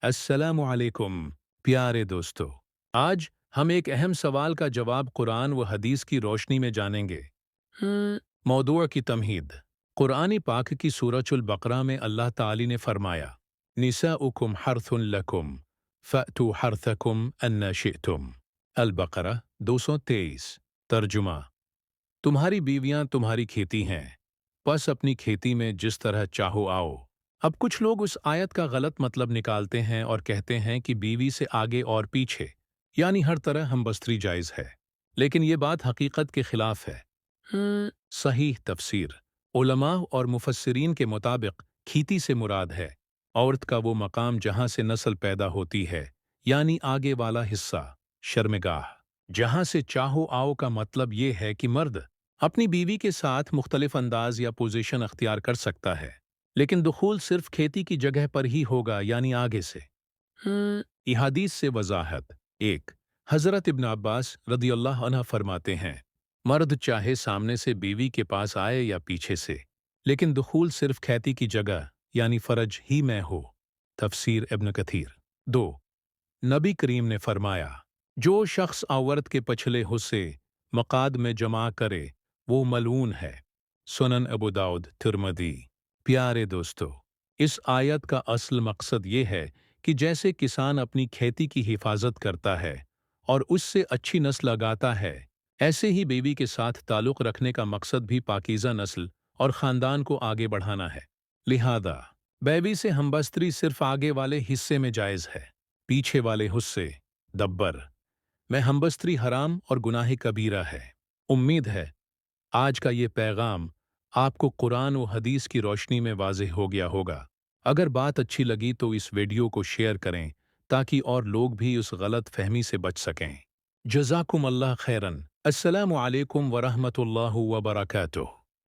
अस्सलामु अलैकुम प्यारे दोस्तों। आज हम एक अहम सवाल का जवाब कुरान व हदीस की रोशनी में जानेंगे। मौदूअ की तमहीद। कुरान पाक की सूरह बकरा में अल्लाह ताली ने फरमाया, निसाउकुम हर्थुन लकुम फ़अतू हर्थकुम अन्ना शिअतुम। अल बकरा 223। तर्जुमा, तुम्हारी बीवियां तुम्हारी खेती हैं, बस अपनी खेती में जिस तरह चाहो आओ। अब कुछ लोग उस आयत का गलत मतलब निकालते हैं और कहते हैं कि बीवी से आगे और पीछे यानी हर तरह हमबस्तरी जायज़ है, लेकिन ये बात हकीकत के खिलाफ है। सही तफसीर। उलमा और मुफस्सिरीन के मुताबिक खेती से मुराद है औरत का वो मकाम जहां से नस्ल पैदा होती है, यानी आगे वाला हिस्सा, शर्मगाह। जहां से चाहो आओ का मतलब ये है कि मर्द अपनी बीवी के साथ मुख्तलिफ अंदाज या पोजीशन अख्तियार कर सकता है, लेकिन दुखूल सिर्फ खेती की जगह पर ही होगा, यानी आगे से। इहादीस से वजाहत। एक, हज़रत इब्न अब्बास रदियल्लाहु अन्हु फरमाते हैं, मर्द चाहे सामने से बीवी के पास आए या पीछे से, लेकिन दुखूल सिर्फ खेती की जगह यानी फरज ही में हो। तफसीर इब्न कथीर। दो, नबी करीम ने फरमाया, जो शख्स औरत के पछले हुस्से मकाद में जमा करे वो मलून है। सुनन अबू दाऊद तिर्मिज़ी। प्यारे दोस्तों, इस आयत का असल मकसद ये है कि जैसे किसान अपनी खेती की हिफाजत करता है और उससे अच्छी नस्ल लगाता है, ऐसे ही बीवी के साथ ताल्लुक़ रखने का मकसद भी पाकीज़ा नस्ल और ख़ानदान को आगे बढ़ाना है। लिहाजा बीवी से हमबस्तरी सिर्फ आगे वाले हिस्से में जायज़ है, पीछे वाले हिस्से दब्बर में हमबस्तरी हराम और गुनाह कबीरा है। उम्मीद है आज का ये पैगाम आपको कुरान व हदीस की रोशनी में वाज़ेह हो गया होगा। अगर बात अच्छी लगी तो इस वीडियो को शेयर करें ताकि और लोग भी उस गलत फहमी से बच सकें। जज़ाकुम अल्लाह खैरन। अस्सलामु अलैकुम व रहमतुल्लाहि व बरकातुहू।